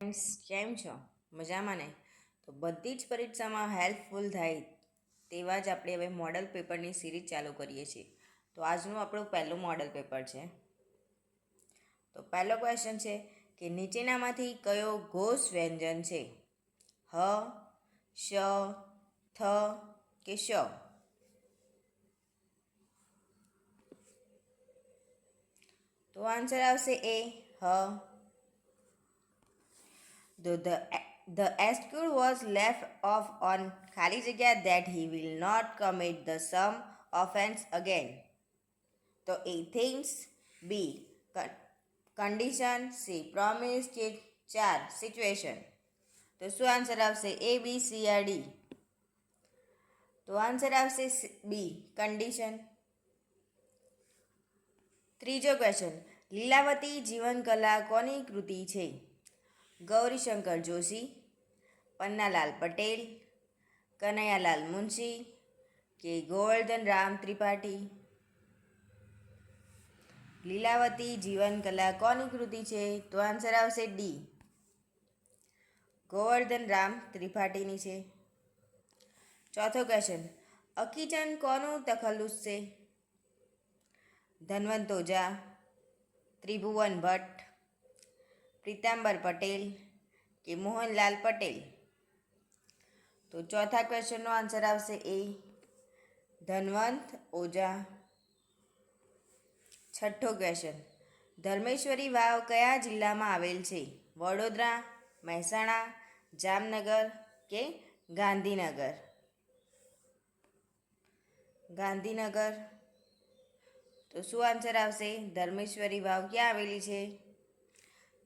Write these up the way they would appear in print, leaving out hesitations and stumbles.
Friends કેમ છો? મજામાં ને? તો બધી જ પરીક્ષામાં હેલ્પફુલ થાય તેવા જ આપણે હવે મોડલ પેપરની સિરીઝ ચાલુ કરીએ છીએ. તો આજનું આપણું પહેલું મોડલ પેપર છે. તો પહેલો ક્વેશ્ચન છે કે નીચેનામાંથી કયો ઘોષ વ્યંજન છે? હ, શ, થ કે શ? તો આન્સર આવશે એ હ. The accused was left off on ખાલી જગ્યા that he will not commit the same offense again. તો A thinks, B condition, C promise કે 4 situation. તો શું આન્સર આવશે? A, B, C or D? તો આન્સર આવશે B કન્ડિશન. ત્રીજો ક્વેશ્ચન, લીલાવતી જીવનકલા કોની કૃતિ છે? ગૌરીશંકર જોશી, પન્નાલાલ પટેલ, કનૈયાલાલ મુનશી કે ગોવર્ધન રામ ત્રિપાઠી? લીલાવતી જીવનકલા કોની કૃતિ છે? તો આન્સર આવશે ડી ગોવર્ધન રામ ત્રિપાઠીની છે. ચોથો ક્વેશ્ચન, અકીચંદ કોનું તખલ્લુસ છે? ધનવંત ઓઝા, ત્રિભુવન ભટ્ટ, પીતાંબર પટેલ કે મોહનલાલ પટેલ? તો ચોથા ક્વેશ્ચનનો આન્સર આવશે એ ધનવંત ઓઝા. છઠ્ઠો ક્વેશ્ચન, ધર્મેશ્વરી વાવ કયા જિલ્લામાં આવેલ છે? વડોદરા, મહેસાણા, જામનગર કે ગાંધીનગર? ગાંધીનગર. તો શું આન્સર આવશે? ધર્મેશ્વરી વાવ ક્યાં આવેલી છે?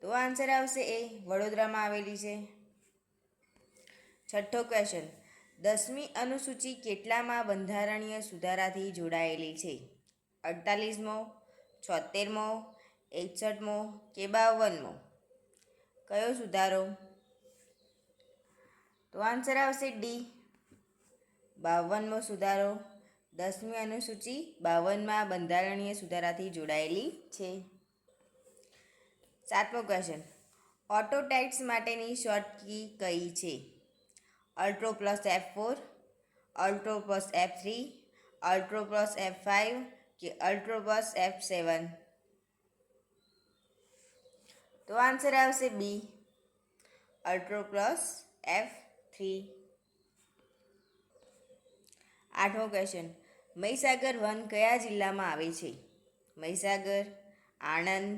તો આન્સર આવશે એ વડોદરામાં આવેલી છે. છઠ્ઠો ક્વેશ્ચન, 10મી અનુસૂચિ કેટલામાં બંધારણીય સુધારાથી જોડાયેલી છે? 48મો, 76મો, 61મો કે 52મો? કયો સુધારો? તો આન્સર આવશે ડી 52મો સુધારો. 10મી અનુસૂચિ 52માં બંધારણીય સુધારાથી જોડાયેલી છે. સાતમો ક્વેશ્ચન, ઓટો ટેક્સ માટેની શોર્ટ કી કઈ છે? અલ્ટ્રો plus F4, અલ્ટ્રો plus F3, અલ્ટ્રો plus F5 કે અલ્ટ્રો પ્લસ F7? તો આન્સર આવશે બી અલ્ટ્રો પ્લસ F3. આઠમો ક્વેશ્ચન, મહીસાગર વન કયા જિલ્લામાં આવે છે? મહીસાગર, આણંદ,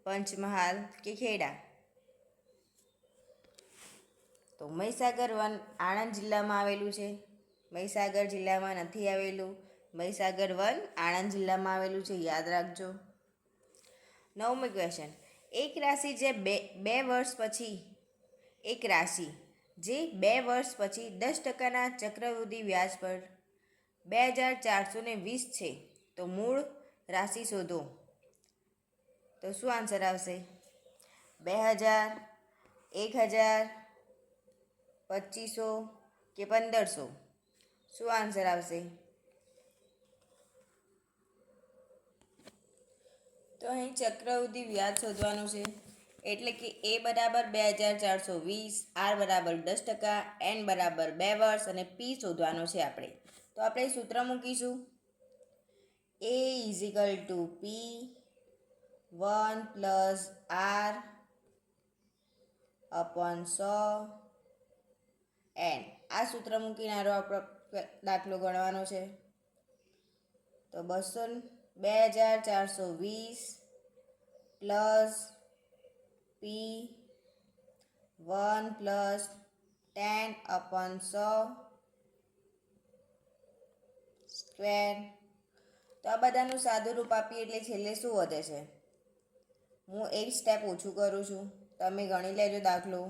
પંચમહાલ કે ખેડા? તો મહીસાગર વન આણંદ જિલ્લામાં આવેલું છે. મહીસાગર જિલ્લામાં નથી આવેલું. મહીસાગર વન આણંદ જિલ્લામાં આવેલું છે, યાદ રાખજો. નવમો ક્વેશ્ચન, એક રાશિ જે બે વર્ષ પછી 10% ચક્રવૃદ્ધિ વ્યાજ પર 2420 છે, તો મૂળ રાશિ શોધો. તો શું આન્સર આવશે? 2000, 1000, 2500 કે 1500? શું આન્સર આવશે? તો અહીં ચક્રવૃદ્ધિ વ્યાજ શોધવાનું છે, એટલે કે એ બરાબર 2420, આર બરાબર 10%, એન બરાબર 2 વર્ષ અને પી શોધવાનો છે આપણે. તો આપણે સૂત્ર મૂકીશું, A equal to P 1 plus R upon 100 N. આ સૂત્ર મૂકીને આરો આપણો દાખલો ગણવાનો છે. તો 2420 પ્લસ પી 1 પ્લસ 10 અપોન 100 સ્ક્વેર. તો આ બધાનું સાદું રૂપ આપીએ એટલે છેલ્લે શું વધે છે? હું એક સ્ટેપ ઓછું કરું છું, તમે ગણી લેજો દાખલો.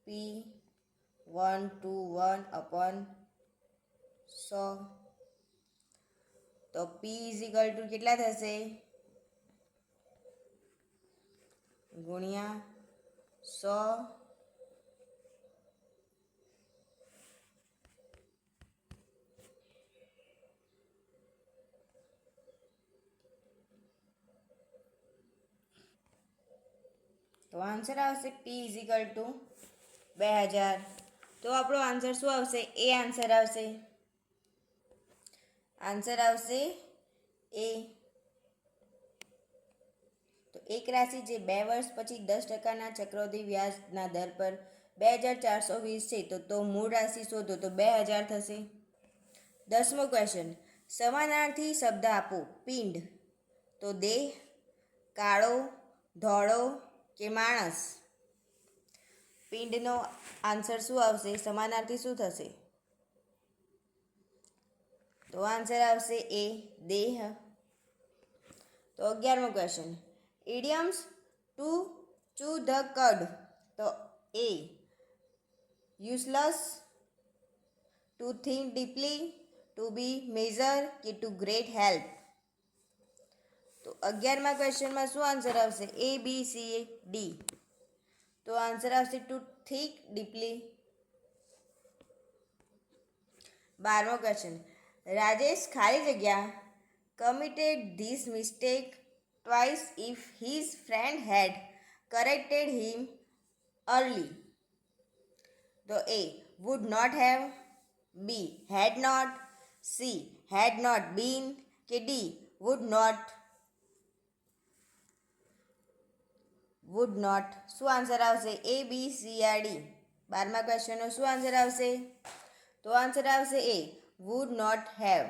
પી 121 અપોન 100. તો પી ઇઝિકલ ટુ કેટલા થશે? ગુણ્યા 100 . તો આન્સર આવશે પી ઇઝિકલ ટુ 2000. તો આપણો આન્સર શું આવશે? એ આન્સર આવશે. આન્સર આવશે એ. તો એક રાશિ જે 2 વર્ષ પછી 10% ચક્રવૃદ્ધિ વ્યાજના દર પર 2420 છે, તો મૂળ રાશિ શોધો. તો 2000 થશે. 10મો ક્વેશ્ચન, સમાનાર્થી શબ્દ આપો. પિંડ, તો દેહ, કાળો, ધોળો કે માણસ? પિંડનો આન્સર શું આવશે? સમાનાર્થી શું થશે? તો આન્સર આવશે એ, દેહ. તો 11મો question, idioms to chew the cud. તો A useless, to think deeply, to be major કે ટુ ગ્રેટ હેલ્પ? તો 11મા ક્વેશ્ચનમાં શું આન્સર આવશે? A, B, C, D. તો આન્સર આવશે ટુ થિંક ડીપલી. 12મો ક્વેશ્ચન, રાજેશ ખાલી જગ્યા committed this mistake twice if his friend had corrected him early. તો A would not have, B had not, C had not been કે D would not. શું answer આવશે? A, B, C or D? 12મા ક્વેશ્ચનનો શું answer આવશે? તો answer આવશે A, would not have.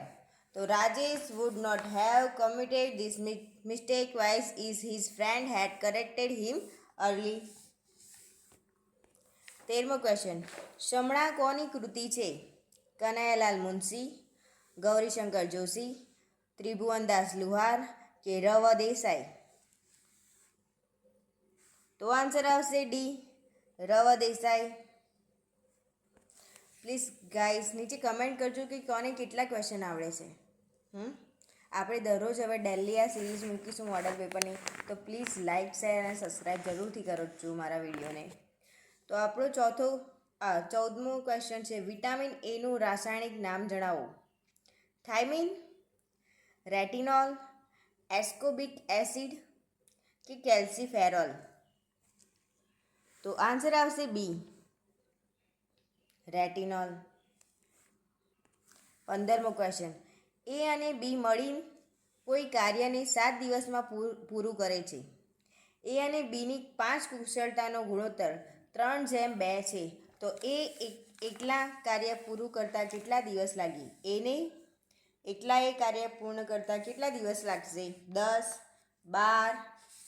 તો Rajesh would not have committed this mistake twice if his friend had corrected him early. 13મો question, શમણા કોની કૃતિ છે? કનૈયાલાલ મુનશી, ગૌરીશંકર જોશી, ત્રિભુવનદાસ લુહાર કે રવ દેસાઈ? તો આન્સર આવશે ડી, રવ દેસાઈ. પ્લીઝ ગાઈસ નીચે કમેન્ટ કરજો કે કોને કેટલા ક્વેશ્ચન આવડે છે. આપણે દરરોજ હવે ડેલી આ સિરીઝ મૂકીશું મોડલ પેપરની. તો પ્લીઝ લાઇક, શેર અને સબસ્ક્રાઈબ જરૂરથી કરજો મારા વિડીયોને. તો આપણો 14મો ક્વેશ્ચન છે, વિટામિન એનું રાસાયણિક નામ જણાવો. થાઇમિન, રેટિનોલ, એસ્કોબિક એસિડ કે કેલ્સીફેરોલ? તો આન્સર આવશે બી, રેટિનોલ. 15મો ક્વેશ્ચન, એ અને બી મળીને કોઈ કાર્યને 7 દિવસમાં પૂરું કરે છે. એ અને બીની 5 કુશળતાનો ગુણોત્તર 3:2 છે. તો એ એકલા કાર્ય પૂરું કરતાં કેટલા દિવસ લાગે? એને એકલા એ કાર્ય પૂર્ણ કરતાં કેટલા દિવસ લાગશે? 10, 12,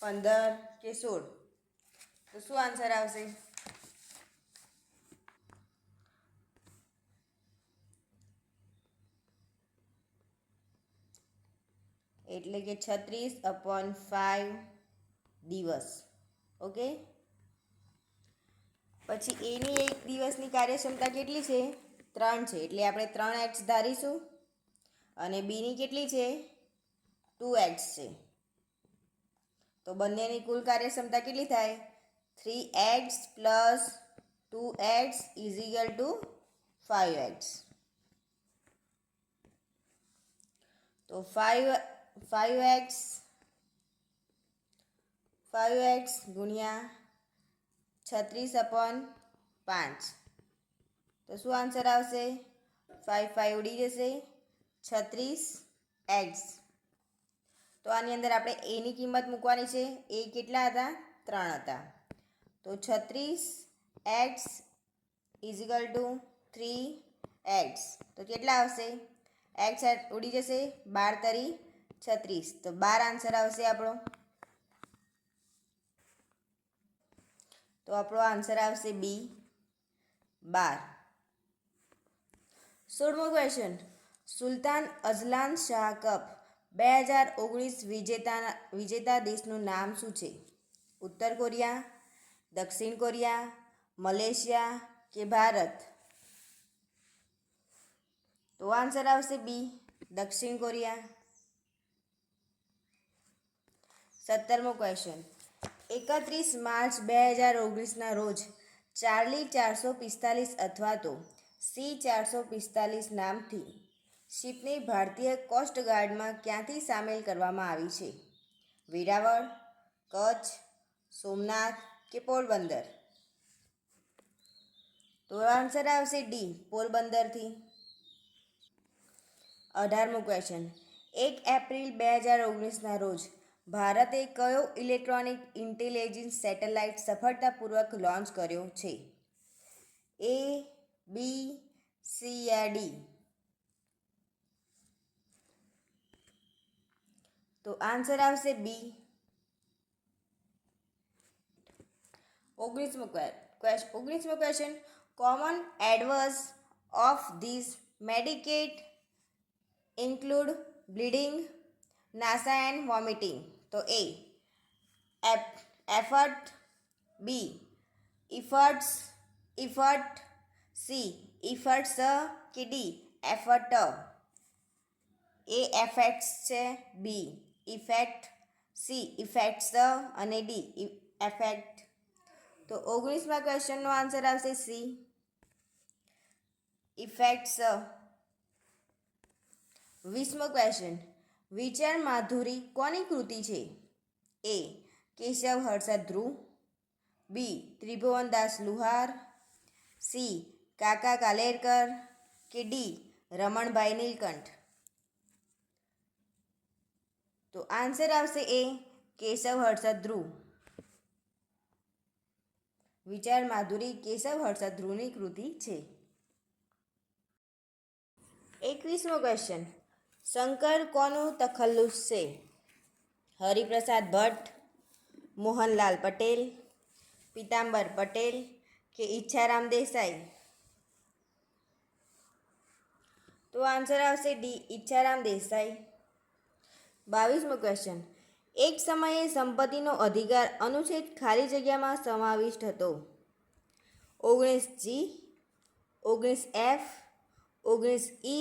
15 કે 16? તો શું આન્સર આવશે? એટલે કે 36/5 દિવસ. ઓકે. પછી એની એક દિવસની કાર્યક્ષમતા કેટલી છે? 3 છે, એટલે આપણે 3x ધારીશું. અને બીની કેટલી છે? 2x છે. તો બંનેની કુલ કાર્યક્ષમતા કેટલી થાય? 3x + 2x = 5x. તો 5x ગુણ્યા 36/5. તો શું આન્સર આવશે? 5 ઉડી જશે, 36x. તો આની અંદર આપણે એની કિંમત મૂકવાની છે. એ કેટલા હતા? 3 હતા. તો 36x = 3x. તો કેટલા આવશે? x ઉડી જશે, 12 તરી 36. તો 12 આન્સર આવશે આપણો. તો આપણો આન્સર આવશે બી, 12. 16મો ક્વેશ્ચન, સુલતાન અઝલાન શાહ કપ 2019 વિજેતા દેશનું નામ શું છે? ઉત્તર કોરિયા, દક્ષિણ કોરિયા, મલેશિયા કે ભારત? તો આન્સર આવશે બી, દક્ષિણ કોરિયા. 17મો ક્વેશ્ચન, 31 માર્ચ 2019ના રોજ ચાર્લી 445 અથવા તો C445 નામથી શિપને ભારતીય કોસ્ટગાર્ડમાં ક્યાંથી સામેલ કરવામાં આવી છે? વેરાવળ, કચ્છ, સોમનાથ કે પોરબંદર? તો આન્સર આવશે ડી, પોરબંદરથી. 18મો ક્વેશ્ચન. 1 એપ્રિલ 2019ના રોજ ભારતે કયો ઇલેક્ટ્રોનિક ઇન્ટેલિજન્સ સેટેલાઇટ સફળતાપૂર્વક લોન્ચ કર્યો છે? એ, બી, સી યા ડી? તો આન્સર આવશે બી. 19મો question. Common adverse of this medicate include bleeding, nausea and vomiting. તો એ એફર્ટ, બી ઇફર્ટ, સી ઇફર્ટ્સ કે ડી એફર્ટ? એ એફેક્ટ્સ છે, બી ઇફેક્ટ, સી ઇફેક્ટ્સ અને ડી એફેક્ટ. તો 19મા ક્વેશ્ચનનો આન્સર આવશે સી, ઇફેક્ટ્સ. 20મો ક્વેશ્ચન. વિચાર માધુરી કોની કૃતિ છે? એ કેશવ હર્ષદ ધ્રુવ, બી ત્રિભુવનદાસ લુહાર, સી કાકા કાલેલકર કે ડી રમણભાઈ નીલકંઠ? તો આન્સર આવશે એ કેશવ હર્ષદ ધ્રુવ. વિચાર માધુરી કેશવ હર્ષદ ધ્રુવની કૃતિ છે. 21મો ક્વેશ્ચન. શંકર કોનું તખલ્લુસ છે? હરિપ્રસાદ ભટ્ટ, મોહનલાલ પટેલ, પીતાંબર પટેલ કે ઈચ્છારામ દેસાઈ? તો આન્સર આવશે ડી, ઈચ્છારામ દેસાઈ. 22મો ક્વેશ્ચન. એક સમયે સંપત્તિનો અધિકાર અનુચ્છેદ ખાલી જગ્યામાં સમાવિષ્ટ હતો? 19G, 19F, 19E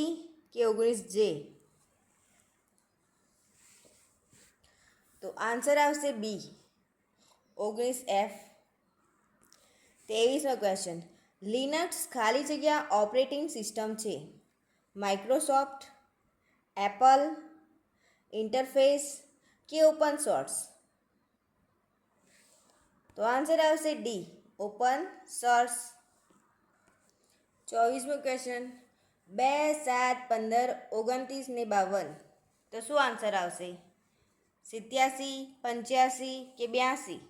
કે 19J? તો આન્સર આવશે બી, 19F. 23મો ક્વેશ્ચન. લિનક્સ ખાલી જગ્યા ઓપરેટિંગ સિસ્ટમ છે? માઇક્રોસોફ્ટ, એપલ, ઇન્ટરફેસ કે ઓપન સોર્સ? તો આન્સર આવશે ડી, ઓપન સોર્સ. 24મો ક્વેશ્ચન. 2, 7, 15, 29 ને 52. તો શું આન્સર આવશે? 87, 85 કે 82?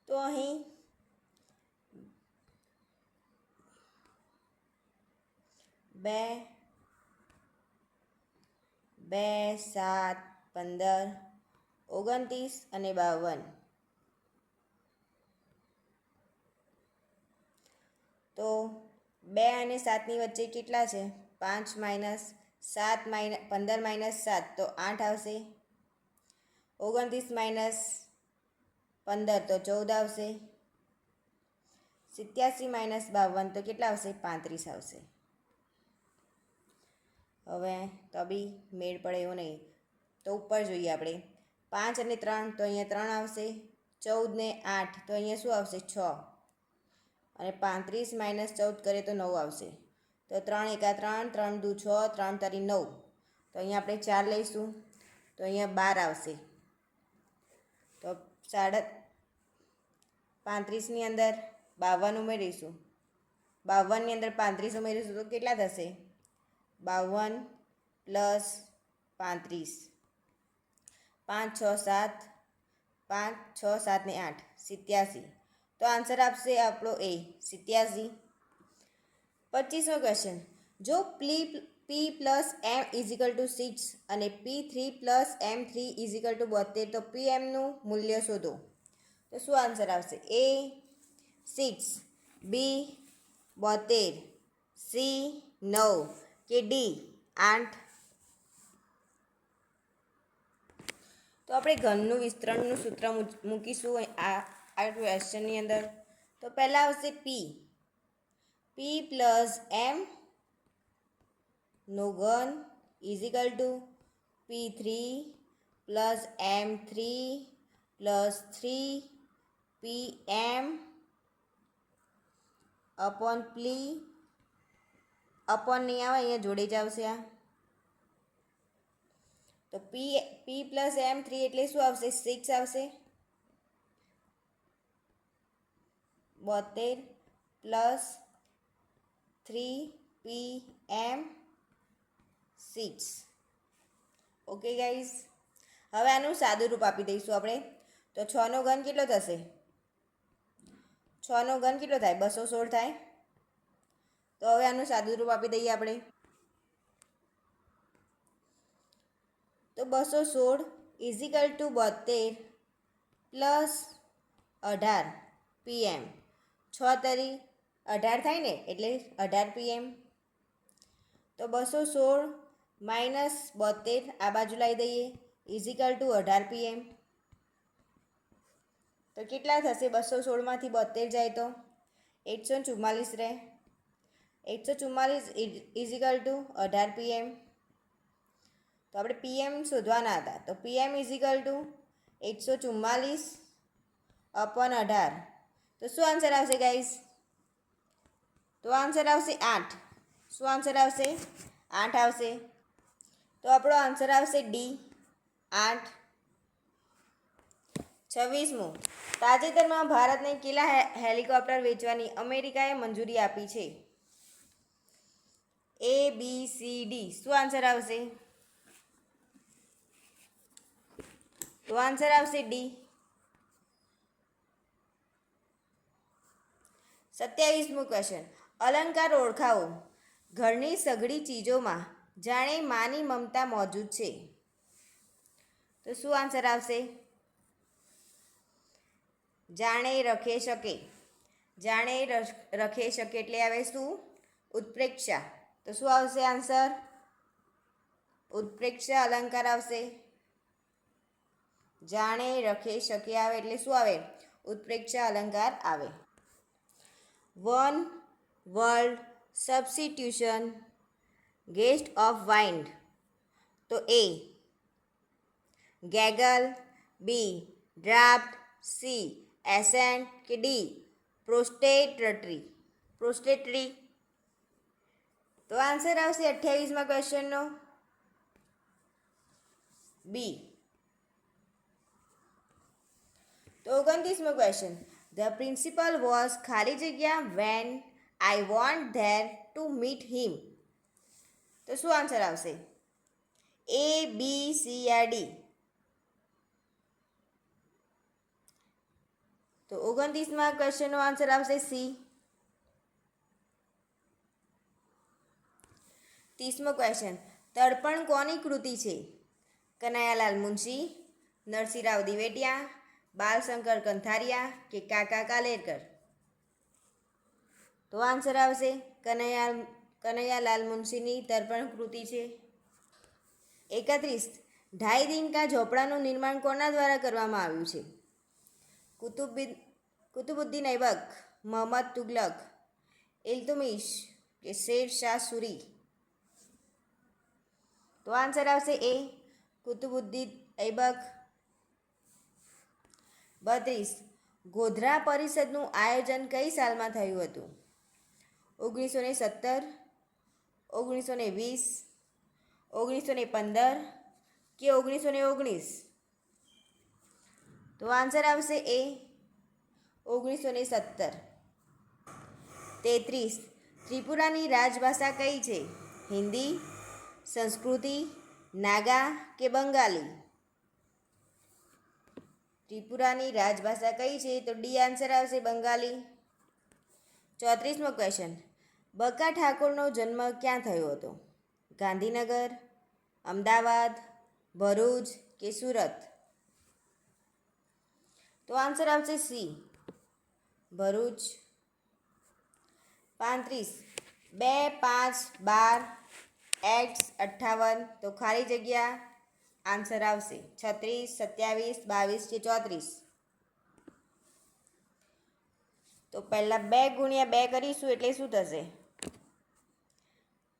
તો અહીં 2, 7, 15, 29 અને 52. તો 2 અને 7ની વચ્ચે કેટલા છે? 5 માઇનસ 7 15 માઇનસ 7 તો 8 આવશે. 29 માઇનસ 15 તો 14 આવશે. 87 માઇનસ 52 તો કેટલા આવશે? 35 આવશે. હવે તો બી મેળ પડે એવું નહીં, તો ઉપર જોઈએ આપણે. 5 અને 3 તો અહીંયા 3 આવશે. 14 ને 8 તો અહીંયા શું આવશે? 6. અને 35 માઇનસ 14 કરીએ તો 9 આવશે. તો 3 એકા 3, 3 દુ 6, 3 તારી 9. તો અહીંયા આપણે 4 લઈશું તો અહીંયા 12 આવશે. તો 35ની અંદર 52 ઉમેરીશું, 52ની અંદર 35 ઉમેરીશું તો કેટલા થશે? 52 પ્લસ 35, 5, 6, 7, 5, 6, 7 ને 8, 87. તો આન્સર આપશે આપણો એ 87. 25મો ક્વેશ્ચન. જો P પ્લસ M ઇઝિકલ ટુ 6 અને P3 પ્લસ M3 ઇઝિકલ ટુ 72 તો PMનું મૂલ્ય શોધો. તો શું આન્સર આવશે? એ 6, બી 72, સી 9 કે ડી 8? તો આપણે ઘનનું વિસ્તરણનું સૂત્ર મૂકીશું આ ક્વેશ્ચનની અંદર. તો પહેલાં આવશે પી પ્લસ એમ નો ઘન ઇઝિકલ two P3 plus M3 plus 3 PM upon upon નહીં આવે, અહીંયા જોડે જ આવશે આ. તો P પ્લસ M3 એટલે શું આવશે? 6 આવશે. 72 પ્લસ 3PM6. ઓકે ગાઈઝ, હવે આનું સાદું રૂપ આપી દઈશું આપણે. તો 6નો ઘન કેટલો થશે? 6નો ઘન કેટલો થાય? 216 થાય. તો હવે આનું સાદું રૂપ આપી દઈએ આપણે. તો 216 ઇઝિકલ ટુ 72 પ્લસ 18 PM. 6 તરી 18 થાય ને, એટલે 18 PM. તો 216 માઇનસ 72 આ બાજુ લાવી દઈએ, ઇઝિકલ ટુ 18 PM. તો કેટલા થશે? 216માંથી 72 જાય તો 844 રહે. 844 ઇઝિકલ ટુ 18 PM. તો આપણે PM શોધવાના હતા. તો PM ઇઝિકલ ટુ 844 અપોન 18. તો શું આન્સર આવશે ગાઈઝ? તો આન્સર આવશે 8. શું આન્સર આવશે? 8 આવશે. તો આપણો આન્સર આવશે ડી, 8. 26મું, તાજેતરમાં ભારતને કેટલા હેલિકોપ્ટર વેચવાની અમેરિકાએ મંજૂરી આપી છે? ABCD. શું આન્સર આવશે? તો આન્સર આવશે ડી. 27મું ક્વેશ્ચન, અલંકાર ઓળખાવો. ઘરની સઘળી ચીજોમાં જાણે માની મમતા મોજૂદ છે. તો શું આન્સર આવશે? જાણે રખે શકે. જાણે રખે શકે એટલે આવે શું? ઉત્પ્રેક્ષા. તો શું આવશે આન્સર? ઉત્પ્રેક્ષા અલંકાર આવશે. જાણે રખે શકે આવે એટલે શું આવે? ઉત્પ્રેક્ષા અલંકાર આવે. One world substitution guest of wind. તો એ ગેગલ, બી ડ્રાફ્ટ, સી એસેન્ટ કે ડી પ્રોસ્ટેટરી. તો આન્સર આવશે 28મા ક્વેશ્ચનનો બી. તો 29મો ક્વેશ્ચન, ધ પ્રિન્સિપલ વોઝ ખાલી જગ્યા when I want there to meet him. તો શું આન્સર આવશે? A, B, C યા D? તો 29મા ક્વેશ્ચનનો આન્સર આવશે સી. 30મો ક્વેશ્ચન, તર્પણ કોની કૃતિ છે? કનૈયાલાલ મુનશી, નરસિંહરાવ દિવેટિયા, બાલશંકર કંથારિયા કે કાકા કાલેલકર? તો આન્સર આવશે કનૈયાલાલ મુનશીની તર્પણ કૃતિ છે. 31, ઢાઈ દિન કા ઝોપડાનું નિર્માણ કોના દ્વારા કરવામાં આવ્યું છે? કુતુબુદ્દીન ઐબક, મોહમ્મદ તુગલક, ઇલ્તુમિશ કે શેર શાહ સુરી? તો આન્સર આવશે એ, કુતુબુદ્દીન ઐબક. 32, ગોધરા પરિષદનું આયોજન કઈ સાલમાં થયું હતું? 1917, 1920, 1915 કે 1919? તો આન્સર આવશે એ, 1917. 33, ત્રિપુરાની રાજભાષા કઈ છે? હિન્દી, સંસ્કૃતિ, નાગા કે બંગાળી? ત્રિપુરાની રાજભાષા કઈ છે? તો ડી આન્સર આવશે, બંગાળી. 34મો ક્વેશ્ચન, બકા ઠાકોરનો જન્મ ક્યાં થયો હતો? ગાંધીનગર, અમદાવાદ, ભરૂચ કે સુરત? તો આન્સર આવશે સી, ભરૂચ. 35, 2, 5, 12 x 58. તો ખાલી જગ્યા આન્સર આવશે 36, 27, 22 કે 34? તો પહેલાં 2 ગુણ્યા 2 કરીશું એટલે શું થશે?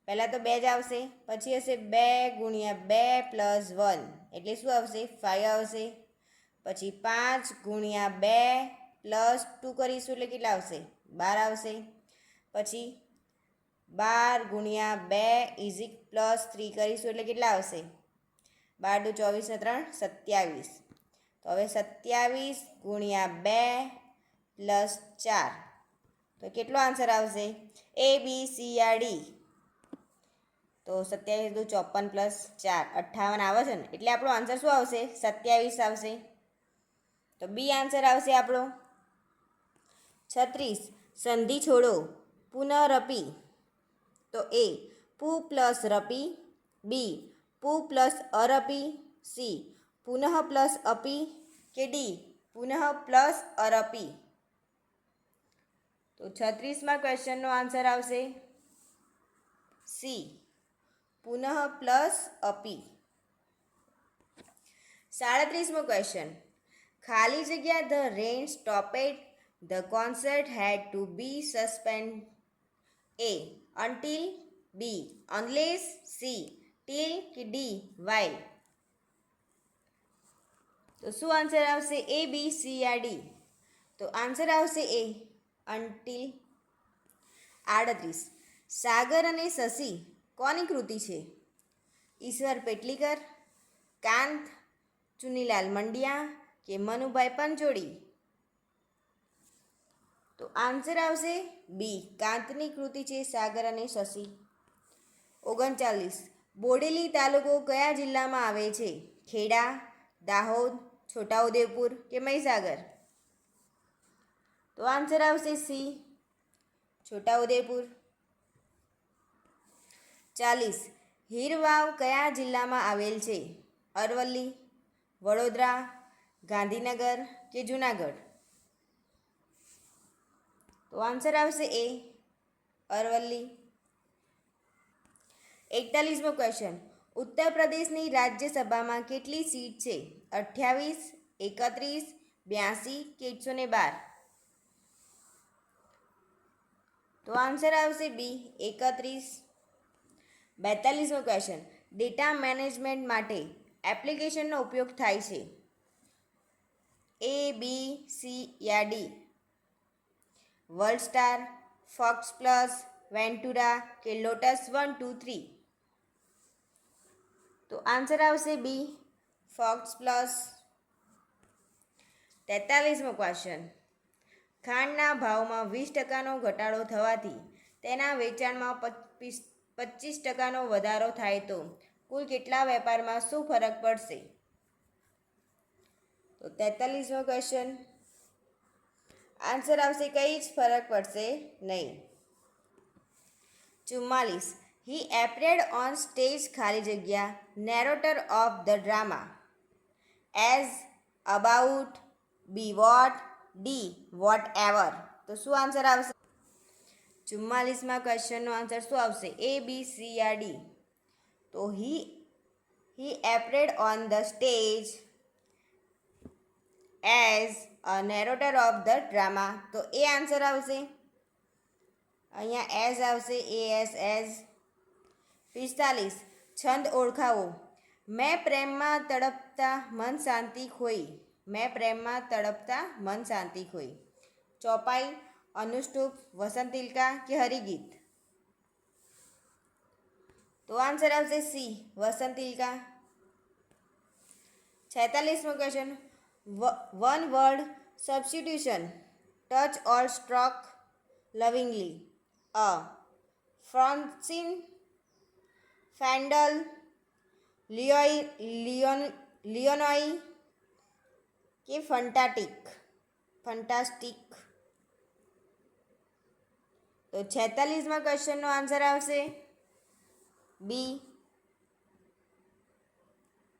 પહેલાં તો 2 જ આવશે, પછી હશે 2 ગુણ્યા 2 પ્લસ 1 એટલે શું આવશે? 5 આવશે. પછી 5 ગુણ્યા 2 પ્લસ 2 કરીશું એટલે કેટલા આવશે? 12 આવશે. પછી 12 ગુણ્યા 2 ઇઝિક પ્લસ 3 કરીશું એટલે કેટલા આવશે? 12 × 2 = 24 ને 3 = 27. તો હવે 27 ગુણ્યા 2 પ્લસ 4 તો કેટલો આન્સર આવશે? A B C R D. તો 27 × 54 + 4 58 આવે છે ને, એટલે આપણો આન્સર શું આવશે? 27 આવશે. તો બી આન્સર આવશે આપણો. 36 સંધિ છોડો પુનરપી. તો એ પુ પ્લસ રપી, બી પુ પ્લસ અરપી, સી પુનઃ પ્લસ અપી કે ડી પુનઃ પ્લસ અરપી. તો 36માં ક્વેશ્ચનનો આન્સર આવશે સી પુનઃ પ્લસ અપી. 37મો ક્વેશ્ચન. ખાલી જગ્યા the rain stopped the concert had to be suspend. A until, B unless, C till કે D while. તો શું આન્સર આવશે? A B C R D. તો આન્સર આવશે A until. 38 સાગર અને શશી કોની કૃતિ છે? ઈશ્વર પેટલીકર, કાંત, ચુનીલાલ મંડિયા કે મનુભાઈ પંચોળી. તો આન્સર આવશે બી કાંતની કૃતિ છે સાગર અને શશી. 39 બોડેલી તાલુકો કયા જિલ્લામાં આવે છે? ખેડા, દાહોદ, છોટાઉદેપુર કે મહીસાગર. તો આન્સર આવશે સી છોટાઉદેપુર. 40 હીરવાવ કયા જિલ્લામાં આવેલ છે? અરવલ્લી, વડોદરા, ગાંધીનગર કે જૂનાગઢ. તો આન્સર આવશે એ અરવલ્લી. 41મો ક્વેશ્ચન. ઉત્તર પ્રદેશની રાજ્યસભામાં કેટલી સીટ છે? 28, 31, 82 કે 112. તો આન્સર આવશે બી 31. 42મો ક્વેશ્ચન. ડેટા મેનેજમેન્ટ માટે એપ્લિકેશનનો ઉપયોગ થાય છે? A B C યા D. WordStar, Fox Plus, Ventura કે લોટસ 1 2 3. તો આન્સર આવશે બી ફોક્સ પ્લસ. 43મો ક્વેશ્ચન. ખાંડના ભાવમાં 20%નો ઘટાડો થવાથી તેના વેચાણમાં 25%નો વધારો થાય તો કુલ કેટલા વેપારમાં શું ફરક પડશે? તો 43મો ક્વેશ્ચન. આન્સર આવશે કંઈ જ ફરક પડશે નહીં. 44 હી એપરેડ ઓન સ્ટેજ ખાલી જગ્યા narrator of the drama. As, about, B what, D whatever. તો શું આન્સર આવશે? 44માં ક્વેશ્ચનનો આન્સર શું આવશે? A B C યા D. તો he appeared on the stage as a narrator of the drama. તો એ આન્સર આવશે. અહીંયા એઝ આવશે AS. 45 છંદ ઓળખાવો. મેં પ્રેમમાં તડપતા મન શાંતિ ખોઈ. મેં પ્રેમમાં તડપતા મન શાંતિ ખોઈ. ચોપાઈ, અનુષ્ટુપ, વસંતિલકા કે હરિગીત. તો આન્સર આવશે સી વસંતિલકા. 46મો question. One word substitution touch or stroke lovingly. A ફ્રોન્સિન, ફેન્ડલ, લિયોનોઈ કે ફંટાસ્ટિક. તો 46માં ક્વેશ્ચનનો આન્સર આવશે B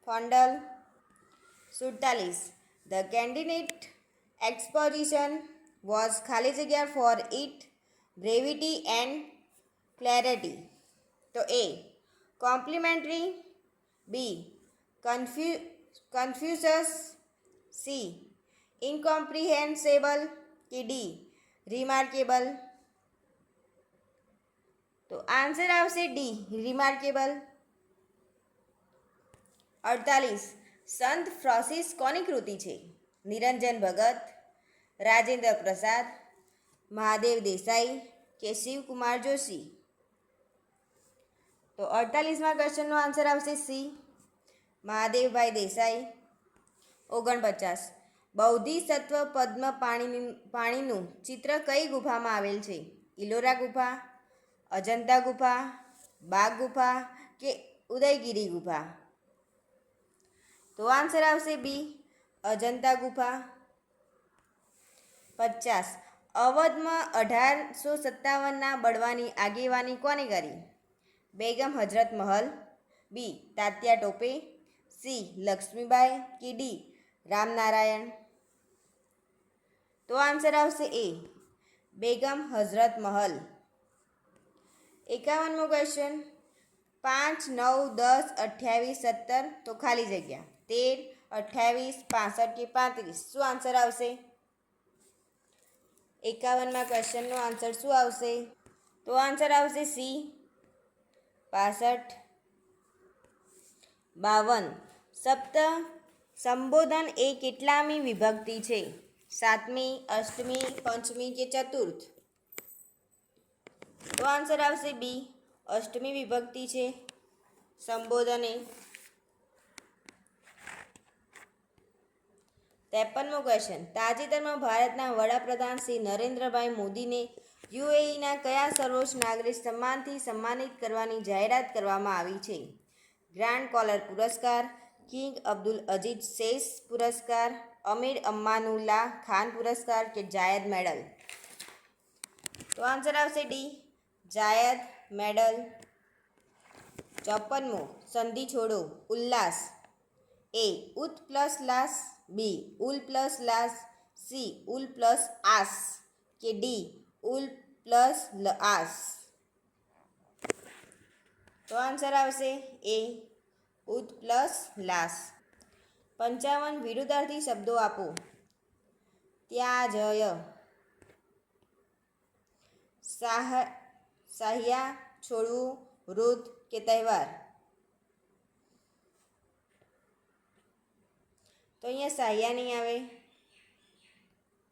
fondle. 47 the candidate exposition was ખાલી જગ્યા for it brevity and clarity. તો A complimentary, B confuses, C incomprehensible કે ડી રિમાર્કેબલ. તો આન્સર આવશે ડી રિમાર્કેબલ. 48 સંત ફ્રાન્સિસ કોની કૃતિ છે? નિરંજન ભગત, રાજેન્દ્ર પ્રસાદ, મહાદેવ દેસાઈ કે શિવકુમાર જોશી. તો 48માં ક્વેશ્ચનનો આન્સર આવશે સી મહાદેવભાઈ દેસાઈ. 49 બોધિસત્વ પદ્મ પાણીનું ચિત્ર કઈ ગુફામાં આવેલ છે? ઇલોરા ગુફા, અજંતા ગુફા, બાગ ગુફા કે ઉદયગીરી ગુફા? તો આન્સર આવશે બી, અજંતા ગુફા. 50. અવધમાં 1857ના બળવાની આગેવાની કોને કરી? બેગમ હજરત મહલ, બી તાત્યા ટોપે, સી લક્ષ્મીબાઈ કે ડી રામનારાયણ? તો આન્સર આવશે એ, બેગમ હઝરત મહલ. 51મો ક્વેશ્ચન. 5, 9, 10, 28, 17 તો ખાલી જગ્યા 13, 28, 65 કે 35? શું આન્સર આવશે? 51મા ક્વેશ્ચનનો આન્સર શું આવશે? તો આન્સર આવશે સી, 65. 52. સપ્ત સંબોધન એ કેટલામી વિભક્તિ છે? 7મી, 8મી, 5મી કે ચતુર્થ? તો આન્સર આવશે બી, 8મી વિભક્તિ છે સંબોધન એ. 53મો ક્વેશ્ચન. તાજેતરમાં ભારતના વડાપ્રધાન શ્રી નરેન્દ્રભાઈ મોદીને યુએઈના કયા સર્વોચ્ચ નાગરિક સન્માનથી સન્માનિત કરવાની જાહેરાત કરવામાં આવી છે? ગ્રાન્ડ કોલર પુરસ્કાર, કિંગ અબ્દુલ અજીઝ શેષ પુરસ્કાર, અમીર અમાનુલ્લાહ ખાન પુરસ્કાર કે જાયદ મેડલ? તો આન્સર આવશે ડી, જાયદ મેડલ. 54મો. સંધિ છોડો. ઉલ્લાસ. એ ઉત પ્લસ લાસ, બી ઉલ પ્લસ લાસ, સી ઉલ પ્લસ આસ કે ડી ઉલ પ્લસ આસ? તો આન્સર આવશે એ, ઉત પ્લસ લાસ. 55. વિરુદ્ધાર્થી શબ્દો આપો. ત્યાજય, સાહ્યા, છોડવું, વૃદ્ધ કે તહેવાર? તો અહીંયા સાહ્યા નહીં આવે,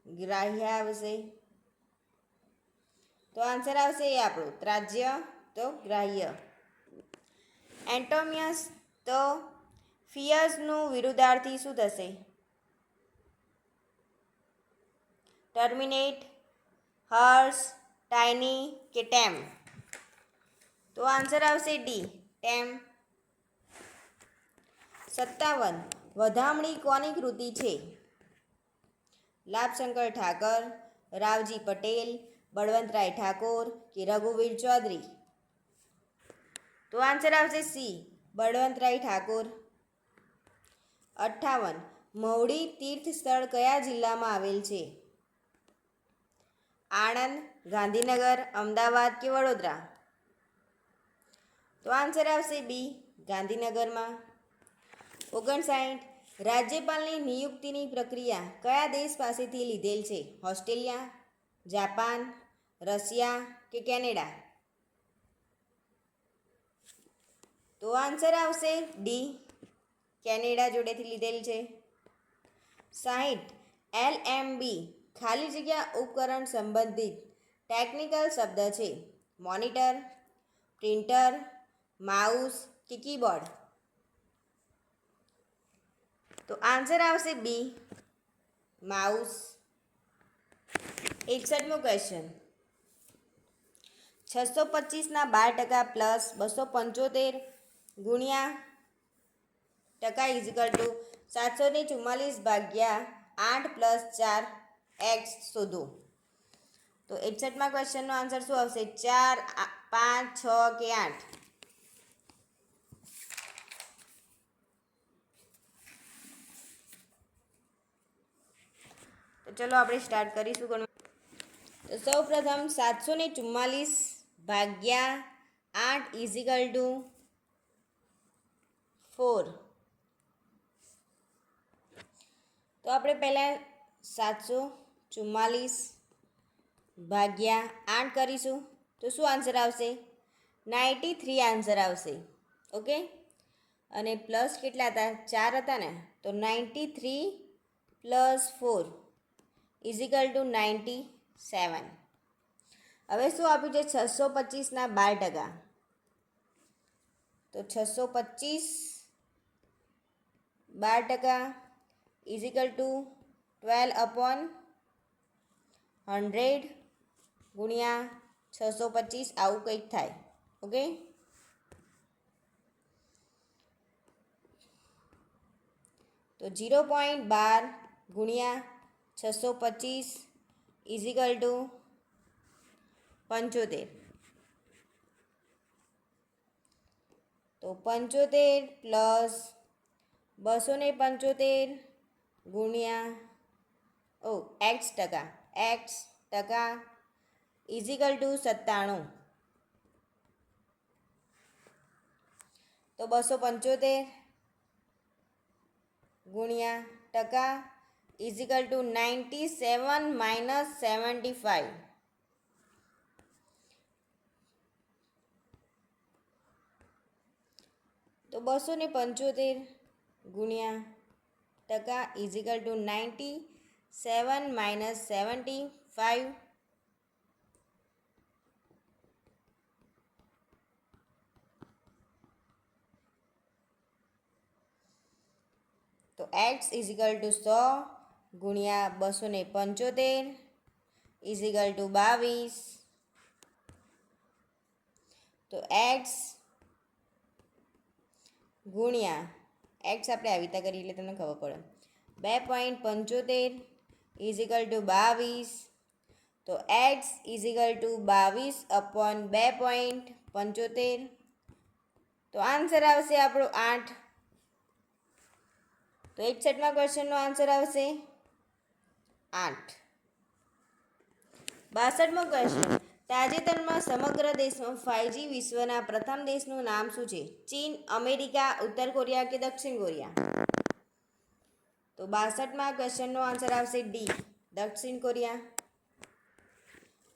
ગ્રાહ્ય આવશે. તો આન્સર આવશે એ આપણું ત્રાજ્ય, તો ગ્રાહ્ય. એન્ટોમિયસ તો ફિયર્સનું વિરુદ્ધાર્થી શું થશે? ટર્મિનેટ, હર્ષ, ટાઇની કે ટેમ? તો આન્સર આવશે ડી, ટેમ. 57. વધામણી કોની કૃતિ છે? લાભશંકર ઠાકર, રાવજી પટેલ, બળવંતરાય ઠાકોર કે રઘુવીર ચૌધરી? તો આન્સર આવશે સી, બળવંતરાય ઠાકોર. 58. મહુડી તીર્થ સ્થળ કયા જિલ્લામાં આવેલ છે? આણંદ, ગાંધીનગર, અમદાવાદ કે વડોદરા? તો આન્સર આવશે બી, ગાંધીનગરમાં. 59. રાજ્યપાલની નિયુક્તિની પ્રક્રિયા કયા દેશ પાસેથી લીધેલ છે? ઓસ્ટ્રેલિયા, જાપાન, રશિયા કે કેનેડા? તો આન્સર આવશે ડી, કેનેડા જોડેથી લીધેલ છે. 60. LMB ખાલી જગ્યા ઉપકરણ સંબંધિત ટેકનિકલ શબ્દ છે. મોનિટર, પ્રિન્ટર, માઉસ કે કીબોર્ડ? તો આન્સર આવશે બી, માઉસ. 61મો ક્વેશ્ચન. 625ના 12% પ્લસ 275 ગુણ્યા ટકા ઇઝિકલ ટુ 744 ભાગ્યા 8 પ્લસ 4 એક્સ શોધો. તો 61મા ક્વેશ્ચનનો આન્સર શું આવશે? 4, 5, 6 કે 8? તો ચલો આપણે સ્ટાર્ટ કરીશું ગણવા. તો સૌ પ્રથમ 744 ભાગ્યા 8 ઇઝિકલ ટુ 4. તો આપણે પહેલાં 744 ભાગ્યા 8 કરીશું. તો શું આન્સર આવશે? 93 આન્સર આવશે. ઓકે, અને પ્લસ કેટલા હતા? 4 હતા ને, તો 93 પ્લસ 4 ઇઝિકલ ટુ 97. હવે શું આપ્યું છે? 625ના 12%. તો 625 12% ઇઝિકલ ટુ 12/100 ગુણ્યા 625 આવું કંઈક થાય. ઓકે, તો 0.12 ગુણ્યા 625 ઇઝિકલ ટુ 75. તો 75 પ્લસ 275 ગુણ્યા એક્સ ટકા ઇઝિકલ ટુ 97. તો 275 ગુણ્યા ટકા ઇઝિકલ ટુ 97 - 75. તો 275 ગુણ્યા ટકા ઇઝિકલ ટુ 97 - 75. તો એક્સ ઇઝિકલ ટુ 100 ગુણ્યા 275 ઇઝિકલ ટુ 22. તો એક્સ ગુણ્યા એક્સ આપણે આવી રીતે કરીએ એટલે તમને ખબર પડે. 2.75 ઇઝિકલ ટુ 22. તો એક્સ ઇઝિકલ ટુ 22/2.75. તો આન્સર આવશે આપણો 8. તો 61મા ક્વેશ્ચનનો આન્સર આવશે 8. 62મો ક્વેશ્ચન, તાજેતરમાં સમગ્ર દેશમાં 5G વિશ્વના પ્રથમ દેશનું નામ શું છે? ચીન, અમેરિકા, ઉત્તર કોરિયા કે દક્ષિણ કોરિયા? તો 62મા ક્વેશ્ચનનો આન્સર આવશે ડી, દક્ષિણ કોરિયા.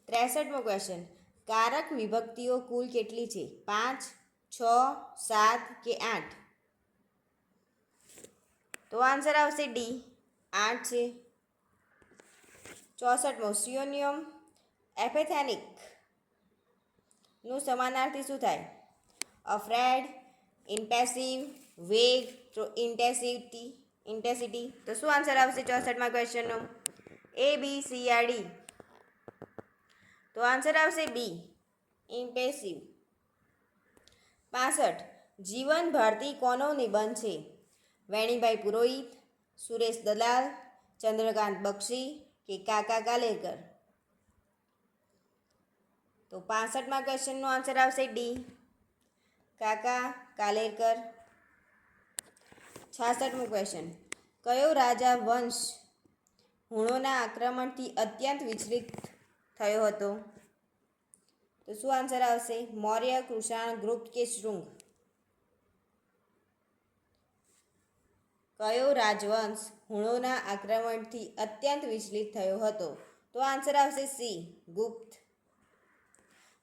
63મો ક્વેશ્ચન, કારક વિભક્તિઓ કુલ કેટલી છે? 5, 6, 7 કે 8? તો આન્સર આવશે ડી, 8 છે. 64મો, સિનોનિયમ એપેથેનિક નું સમાનાર્થી શું થાય? અફ્રેડ, ઇમ્પેસિવ, વેગ, ઇન્ટેન્સિટી. તો શું આન્સર આવશે 64મા ક્વેશ્ચનનો? એ, બી, સી યા ડી? તો આન્સર આવશે બી, ઇમ્પેસિવ. 65, જીવન ભારતી કોનો નિબંધ છે? વેણીભાઈ પુરોહિત, સુરેશ દલાલ, ચંદ્રકાંત બક્ષી કે કાકા કાલેલકર? તો 65મા ક્વેશ્ચનનો આન્સર આવશે ડી, કાકા કાલેલકર. 66મો ક્વેશ્ચન, કયો રાજા વંશ હુણોના આક્રમણથી અત્યંત વિચલિત થયો હતો? તો શું આન્સર આવશે? મૌર્ય, કુષાણ, ગુપ્ત કે શૃંગ? કયો રાજવંશ હુણોના આક્રમણથી અત્યંત વિચલિત થયો હતો? તો આન્સર આવશે સી, ગુપ્ત.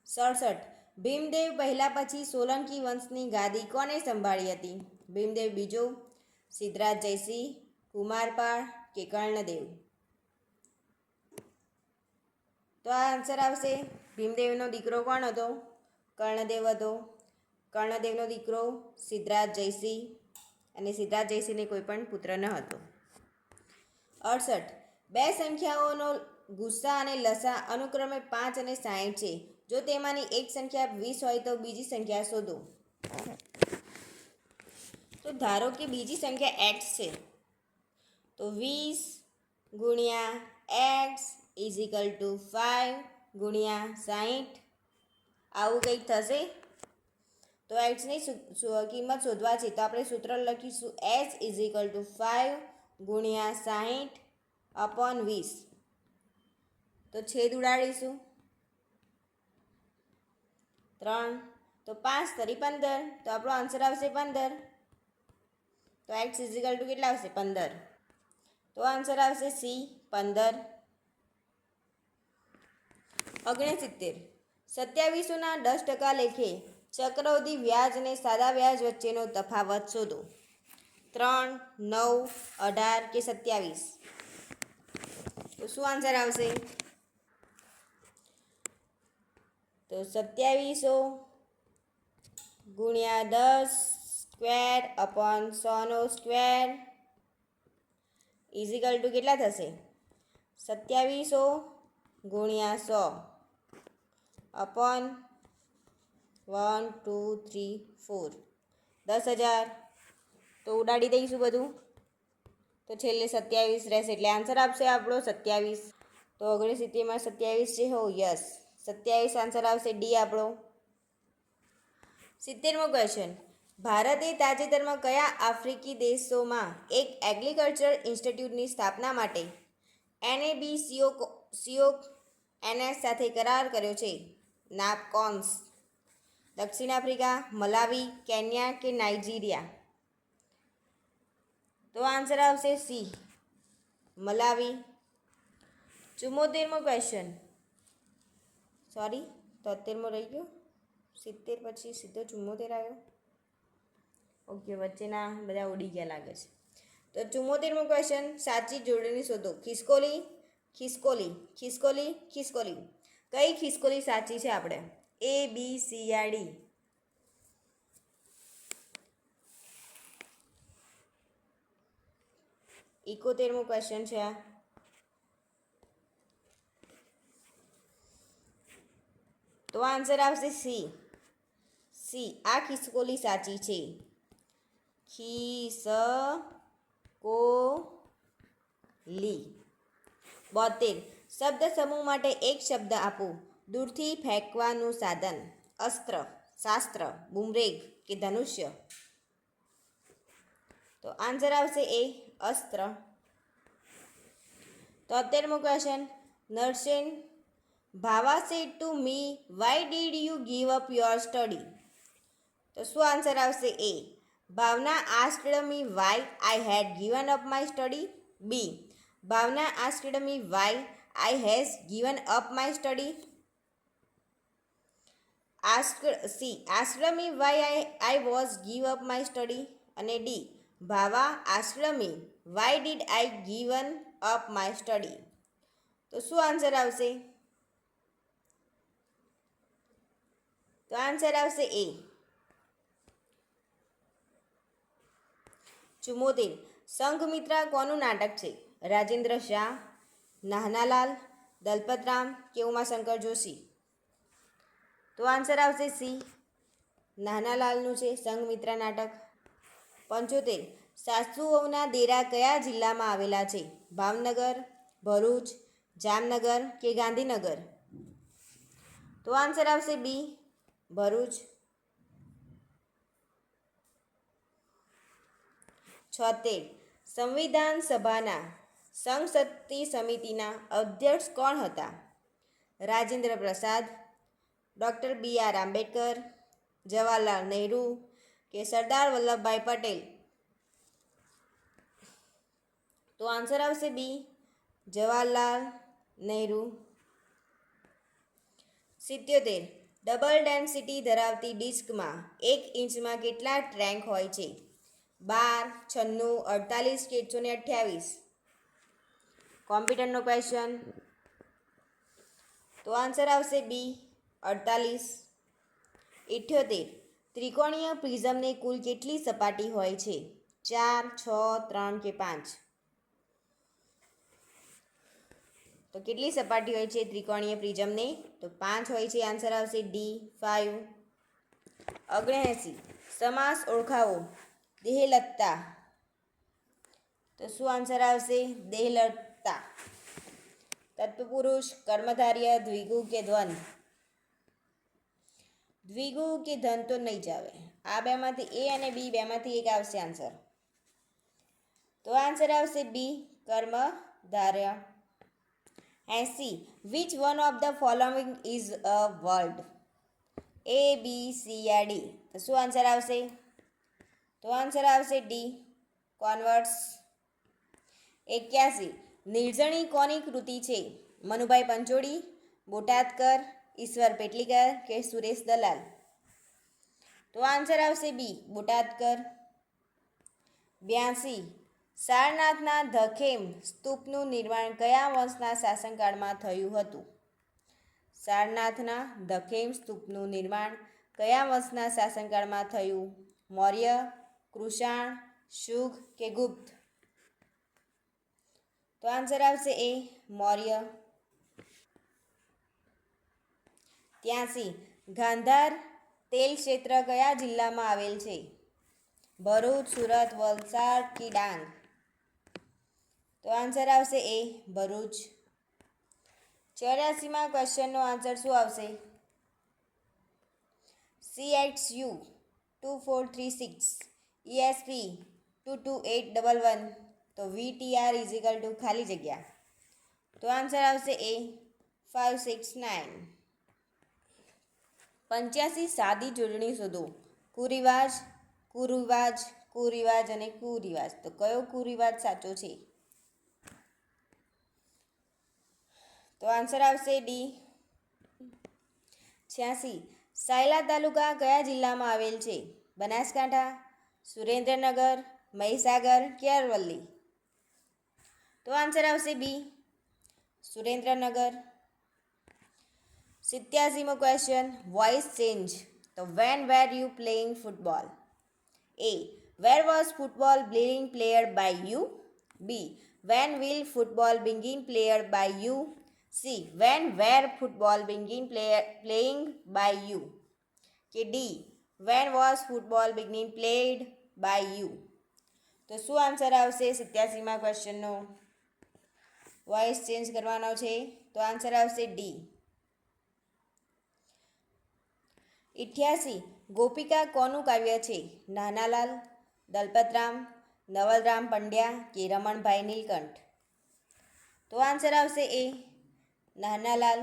67, ભીમદેવ પહેલા પછી સોલંકી વંશની ગાદી કોને સંભાળી હતી? ભીમદેવ બીજો, સિદ્ધરાજ જયસિંહ, કુમારપાળ કે કર્ણદેવ? તો આ આન્સર આવશે ભીમદેવનો દીકરો કોણ હતો? કર્ણદેવ હતો. કર્ણદેવનો દીકરો સિદ્ધરાજ જયસિંહ, અને સિદ્ધરાજ જયસિંહને કોઈ પણ પુત્ર ન હતો. 68, બે સંખ્યાઓનો ગુસ્સા અને લસા અનુક્રમે 5 અને 60 છે. જો તેમાંની એક સંખ્યા 20 હોય તો બીજી સંખ્યા શોધો. તો ધારો કે બીજી સંખ્યા x છે, તો 20 ગુણ્યા x ઇઝિકલ ટુ 5 ગુણ્યા 60 આવું કંઈક થશે. તો એક્સની કિંમત શોધવા છે તો આપણે સૂત્ર લખીશું h ઇઝિકલ ટુ 5 ગુણ્યા 60/20. તો છેદ ઉડાડીશું 3, તો 5 તરી 15, તો આપણો આન્સર આવશે 15. તો એક્સ ઇઝિકલ ટુ કેટલા આવશે? 15. તો આન્સર આવશે સી, 15. 69, 27ના 10% લેખે ચક્રવૃદ્ધિ વ્યાજ અને સાદા વ્યાજ વચ્ચેનો તફાવત શોધો. 3, 9, 18 કે 27? તો શું આન્સર આવશે? તો 2700 ગુણ્યા 10 સ્ક્વેર અપોન 100 નો સ્ક્વેર ઇઝિકલ ટુ કેટલા થશે? 2700 ગુણ્યા 100 અપોન 1 2 3 4 10,000. તો ઉડાડી દઈશું બધું, તો છેલ્લે 27 રહેશે, એટલે આન્સર આપશે આપણો 27. તો 69માં 27 છે. હો યસ, 27 આન્સર આવશે, ડી આપણો. 70મો ક્વેશ્ચન. ભારતે તાજેતરમાં કયા આફ્રિકી દેશોમાં એક એગ્રીકલ્ચર ઇન્સ્ટિટ્યૂટની સ્થાપના માટે NABCONS સાથે કરાર કર્યો છે? નાપકોન્સ. દક્ષિણ આફ્રિકા, મલાવી, કેન્યા કે નાઇજીરિયા? તો આન્સર આવશે સી, મલાવી. 74મો ક્વેશ્ચન. સોરી, 73મો રહી ગયો, 70 પછી સીધો 74 આવ્યો. ઓકે, વચ્ચેના બધા ઉડી ગયા લાગે છે. તો 74મો ક્વેશ્ચન. સાચી જોડણી શોધો. ખિસકોલી, ખિસકોલી, ખિસકોલી, ખિસકોલી. કઈ ખિસકોલી સાચી છે આપણે? A B C યા D? 71મો ક્વેશ્ચન છે આ. તો આન્સર આવશે સી, સી. આ ખિસકોલી સાચી છે. ખિસકોલી. 72. શબ્દ સમૂહ માટે એક શબ્દ આપો. દૂરથી ફેંકવાનું સાધન. અસ્ત્ર, શાસ્ત્ર, બુમરેંગ કે ધનુષ્ય? તો આન્સર આવશે એ, અસ્ત્ર. 73મો ક્વેશ્ચન. નરસેન Bhava said to me, why did you give up your study? તો શું આન્સર આવશે? A, Bhavna asked me why I had given up my study. B, Bhavna asked me why I has given up my study. C, asked me why I was give up my study. અને D, Bhava asked me why did I given up my study? તો શું answer આવશે? તો answer આવશે એ. 74. સંઘમિત્રા કોનું નાટક છે? રાજેન્દ્ર શાહ, નાનાલાલ, દલપતરામ કે ઉમાશંકર જોશી? તો આન્સર આવશે સી, નાનાલાલનું છે સંઘમિત્રા નાટક. 75. સાસુઓના દેરા કયા જિલ્લામાં આવેલા છે? ભાવનગર, ભરૂચ, જામનગર કે ગાંધીનગર? તો આન્સર આવશે બી, ભરૂચ. 76. સંવિધાન સભાના સંસદીય સમિતિના અધ્યક્ષ કોણ હતા? રાજેન્દ્ર પ્રસાદ, ડૉક્ટર BR આંબેડકર, જવાહરલાલ નહેરુ કે સરદાર વલ્લભભાઈ પટેલ? તો આન્સર આવશે બી, જવાહરલાલ નહેરુ. 77. ડબલ ડેન્સિટી ધરાવતી ડિસ્કમાં 1 ઇંચમાં કેટલા ટ્રેન્ક હોય છે? 12, 96, 48 કે 128? કોમ્પ્યુટરનો ક્વેશ્ચન. તો આન્સર આવશે બી, 48. 78. ત્રિકોણીય પ્રિઝમને કુલ કેટલી સપાટી હોય છે? 4, 6, 3 કે 5? તો કેટલી સપાટી હોય છે ત્રિકોણીય પ્રિઝમને? તો 5 હોય છે. આન્સર આવશે ડી, 5. 79. સમાસ ઓળખાવો. દેહલતતા. તો શું આન્સર આવશે? દેહલતતા. તત્પુરુષ, કર્મધાર્ય, દ્વિગુ કે દ્વંદ? દ્વિગુ કે ધન તો નહીં જ આવે. આ બેમાંથી એ અને બી બેમાંથી એક આવશે આન્સર. તો આન્સર આવશે બી, કર્મધાર્ય. 80. Which one of the following is a word? A B C યા D? તો શું આન્સર આવશે? તો આન્સર આવશે ડી, કોન્વર્સ. 81. નિર્જણી કોની કૃતિ છે? મનુભાઈ પંચોળી, બોટાદકર, ઈશ્વર પેટલીકર કે સુરેશ દલાલ? તો આન્સર આવશે બી, બોટાદકર. 82. સારનાથના ધખેમ સ્તૂપનું નિર્માણ કયા વંશના શાસનકાળમાં થયું હતું? સારનાથના ધખેમ સ્તૂપનું નિર્માણ કયા વંશના શાસનકાળમાં થયું? મૌર્ય, કૃષાણ, શુંગ કે ગુપ્ત? તો આન્સર આવશે એ મૌર્ય. 83 ગાંધાર તેલ ક્ષેત્ર કયા જિલ્લામાં આવેલ છે? ભરૂચ, સુરત, વલસાડ કે ડાંગ? તો આન્સર આવશે એ ભરૂચ. 84માં ક્વેશ્ચનનો આન્સર શું આવશે? CXU 2436 ESP 22811 તો VTR ઇઝિકલ ટુ ખાલી જગ્યા. તો આન્સર આવશે એ 569. 85 સાદી જોડણી શોધો. કુરિવાજ, કુરિવાજ, કુરિવાજ અને કુરિવાજ. તો કયો કુરિવાજ સાચો છે? તો આન્સર આવશે ડી. 86 સાયલા તાલુકા કયા જિલ્લામાં આવેલ છે? બનાસકાંઠા, સુરેન્દ્રનગર, મહીસાગર કે અરવલ્લી? તો આન્સર આવશે બી સુરેન્દ્રનગર. 87મો ક્વેશ્ચન વોઇસ ચેન્જ. તો when were you playing football? A where was football being played by you? B when will football begin played by you? C when were football begin playing by you? કે D when was football beginning played by you? તો શું answer આવશે 87માં ક્વેશ્ચનનો? Voice change કરવાનો છે તો answer આવશે D. 88 Gopika કોનું કાવ્ય છે? નાનાલાલ, દલપતરામ, નવલરામ પંડ્યા કે રમણભાઈ નીલકંઠ? તો આન્સર આવશે એ નાનાલાલ.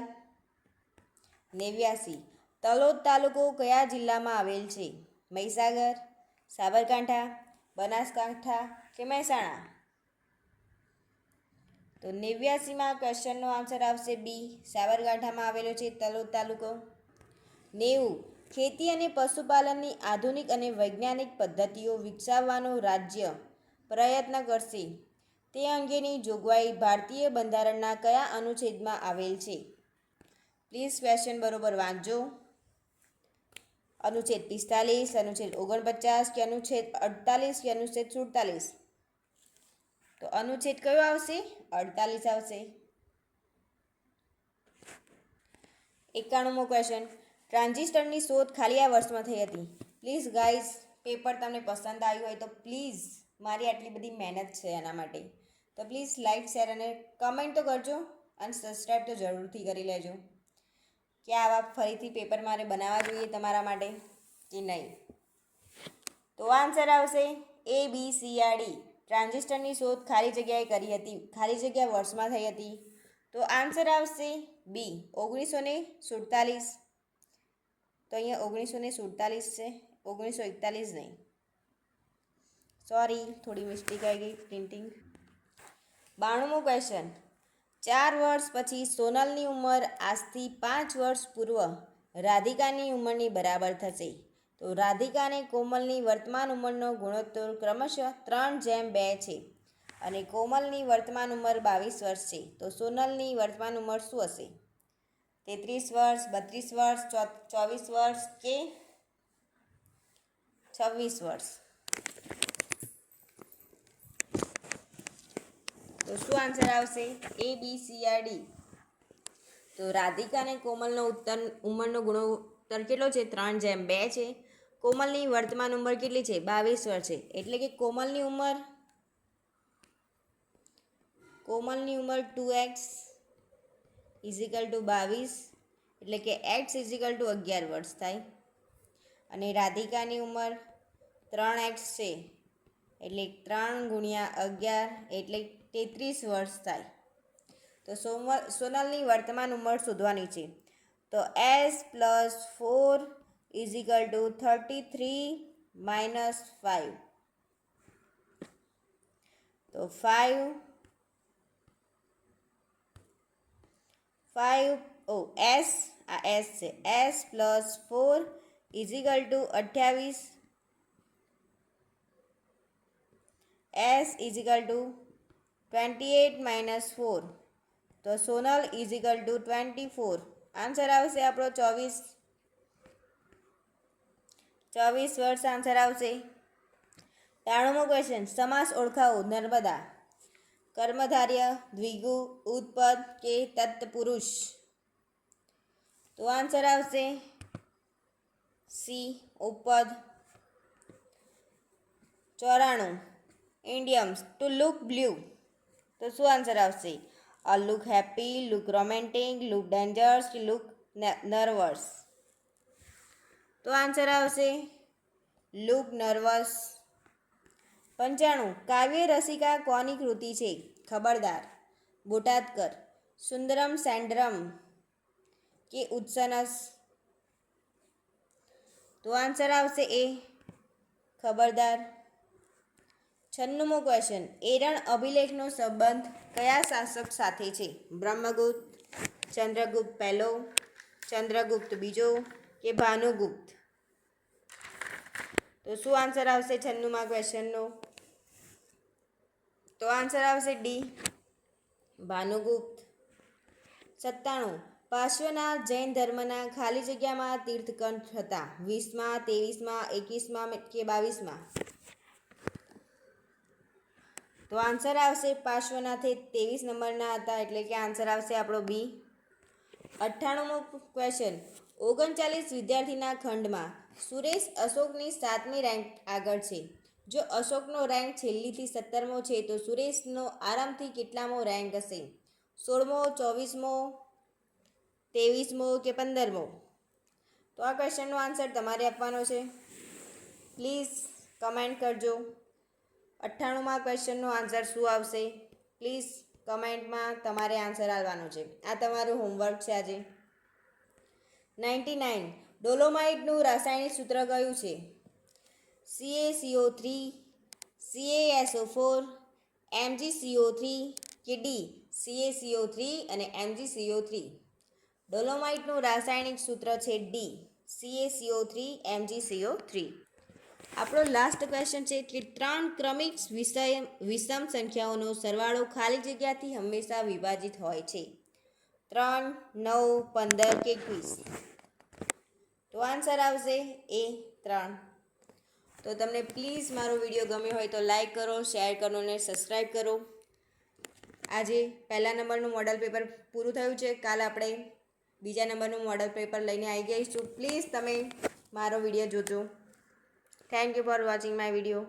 89 તલોદ તાલુકો કયા જિલ્લામાં આવેલ છે? મહીસાગર, સાબરકાંઠા, બનાસકાંઠા કે મહેસાણા? તો 89માં ક્વેશ્ચનનો આન્સર આવશે બી સાબરકાંઠામાં આવેલો છે તલોદ તાલુકો. 90 ખેતી અને પશુપાલનની આધુનિક અને વૈજ્ઞાનિક પદ્ધતિઓ વિકસાવવાનો રાજ્ય પ્રયત્ન કરશે તે અંગેની જોગવાઈ ભારતીય બંધારણના કયા અનુચ્છેદમાં આવેલ છે? પ્લીઝ ક્વેશ્ચન બરોબર વાંચજો. અનુચ્છેદ 45, અનુચ્છેદ 49 કે અનુચ્છેદ 48 કે અનુચ્છેદ 47? તો અનુચ્છેદ કયો આવશે? 48 આવશે. 91મો ક્વેશ્ચન ટ્રાન્ઝિસ્ટરની શોધ ખાલી આ વર્ષમાં થઈ હતી. પ્લીઝ ગાઈઝ પેપર તમને પસંદ આવ્યું હોય તો પ્લીઝ મારી આટલી બધી મહેનત છે એના માટે તો પ્લીઝ લાઇક શેર અને કમેન્ટ તો કરજો અને સબસ્ક્રાઈબ તો જરૂરથી કરી લેજો કે આવા ફરીથી પેપર મારે બનાવવા જોઈએ તમારા માટે કે નહીં. તો આન્સર આવશે A B C R D. ટ્રાન્ઝિસ્ટરની શોધ ખાલી જગ્યાએ કરી હતી. ખાલી જગ્યા વર્ષમાં થઈ હતી. તો આન્સર આવશે બી 1947. તો અહીંયા 1947 છે, 1941 નહીં. સોરી, થોડી મિસ્ટેક આવી ગઈ પ્રિન્ટિંગ. 92મો ક્વેશ્ચન 4 વર્ષ પછી સોનલની ઉંમર આજથી 5 વર્ષ પૂર્વ રાધિકાની ઉંમરની બરાબર થશે. તો રાધિકા અને કોમલની વર્તમાન ઉંમરનો ગુણોત્તર ક્રમશઃ 3:2 છે અને કોમલની વર્તમાન ઉંમર 22 વર્ષ છે. તો સોનલની વર્તમાન ઉંમર શું હશે? 33 વર્ષ, 32 વર્ષ, 24 વર્ષ કે 26 વર્ષ? તો શું આન્સર આવશે? A B C R D. તો રાધિકા અને કોમલનો ઉંમરનો ગુણોત્તર કેટલો છે? 3:2 છે. કોમલની વર્તમાન ઉંમર કેટલી છે? 22 વર્ષ છે. એટલે કે કોમલની ઉંમર 2x ઇઝિકલ ટુ 22 એટલે કે x ઇઝિકલ ટુ 11 વર્ષ થાય. અને રાધિકાની ઉંમર 3x છે એટલે 3 ગુણ્યા 11 એટલે 33 વર્ષ થાય. તો સોનલની વર્તમાન ઉંમર શોધવાની છે. તો s+4 ઇઝિકલ ટુ 33 - 5. તો 5 s આ s છે s+4 ઇઝિકલ ટુ 28 s ઇઝિકલ ટુ 28 - 4. તો સોનલ ઇઝિકલ ટુ 24. આન્સર આવશે આપણો 24 વર્ષ આન્સર આવશે. 93મો ક્વેશ્ચન સમાસ ઓળખાવો. નર્મદા કર્મધાર્ય, દ્વિગુ, ઉત્પદ કે તત્પુરુષ? તો આન્સર આવશે સી ઉપપદ. 94 ઇડિયમ્સ ટુ લુક બ્લુ. તો શું આન્સર આવશે? Look happy, look romantic, look dangerous, look nervous? તો આન્સર આવશે લુક નર્વસ. 95 કાવ્ય રસિકા કોની કૃતિ છે? ખબરદાર, બોટાદકર, સુંદરમ સેન્ડરમ કે ઉત્સનસ? તો આન્સર આવશે એ ખબરદાર. 96મો ક્વેશ્ચન, એરણ અભિલેખનો સંબંધ કયા શાસક સાથે છે? બ્રહ્મગુપ્ત, ચંદ્રગુપ્ત પહેલો, ચંદ્રગુપ્ત બીજો કે ભાનુગુપ્ત? તો શું આન્સર આવશે 96મા ક્વેશ્ચનનો? તો આન્સર આવશે ડી ભાનુગુપ્ત. 97 પાર્શ્વનાથ જૈન ધર્મના ખાલી જગ્યામાં તીર્થંકર હતા? 20મા, 23મા, 21મા કે 22મા? તો આન્સર આવશે પાર્શ્વનાથે 23 નંબરના હતા, એટલે કે આન્સર આવશે આપણો બી. 98મો ક્વેશ્ચન, 39 વિદ્યાર્થીના ખંડમાં સુરેશ અશોકની 7મી રેન્ક આગળ છે. જો અશોકનો રેન્ક છેલ્લીથી 17મો છે તો સુરેશનો આરામથી કેટલામો રેન્ક હશે? 16મો, 24મો, 23મો કે 15મો? તો આ ક્વેશ્ચનનો આન્સર તમારે આપવાનો છે. પ્લીઝ કમેન્ટ કરજો. 98મા ક્વેશ્ચનનો આન્સર શું આવશે? પ્લીઝ કમેન્ટમાં તમારે આન્સર આપવાનો છે. આ તમારું હોમવર્ક છે આજે. 99 ડોલોમાઇટનું રાસાયણિક સૂત્ર કયું છે? CaCO3, CaSO4, MgCO3 કે ડી CaCO3 અને MgCO3? ડોલોમાઇટનું રાસાયણિક સૂત્ર છે ડી CaCO3 MgCO3. આપણો લાસ્ટ ક્વેશ્ચન છે કે 3 ક્રમિક વિષમ સંખ્યાઓનો સરવાળો ખાલી જગ્યાથી હંમેશા વિભાજિત હોય છે? 3, 9, 15 કે 21? તો આન્સર આવશે એ 3. તો તમને પ્લીઝ મારો વિડીયો ગમ્યો હોય તો લાઈક કરો, શેર કરો અને સબસ્ક્રાઈબ કરો. આજે પહેલા નંબરનું મોડલ પેપર પૂરું થયું છે. કાલ આપણે બીજા નંબરનું મોડલ પેપર લઈને આવી જઈશું. પ્લીઝ તમે મારો વિડીયો જોજો. Thank you for watching my video.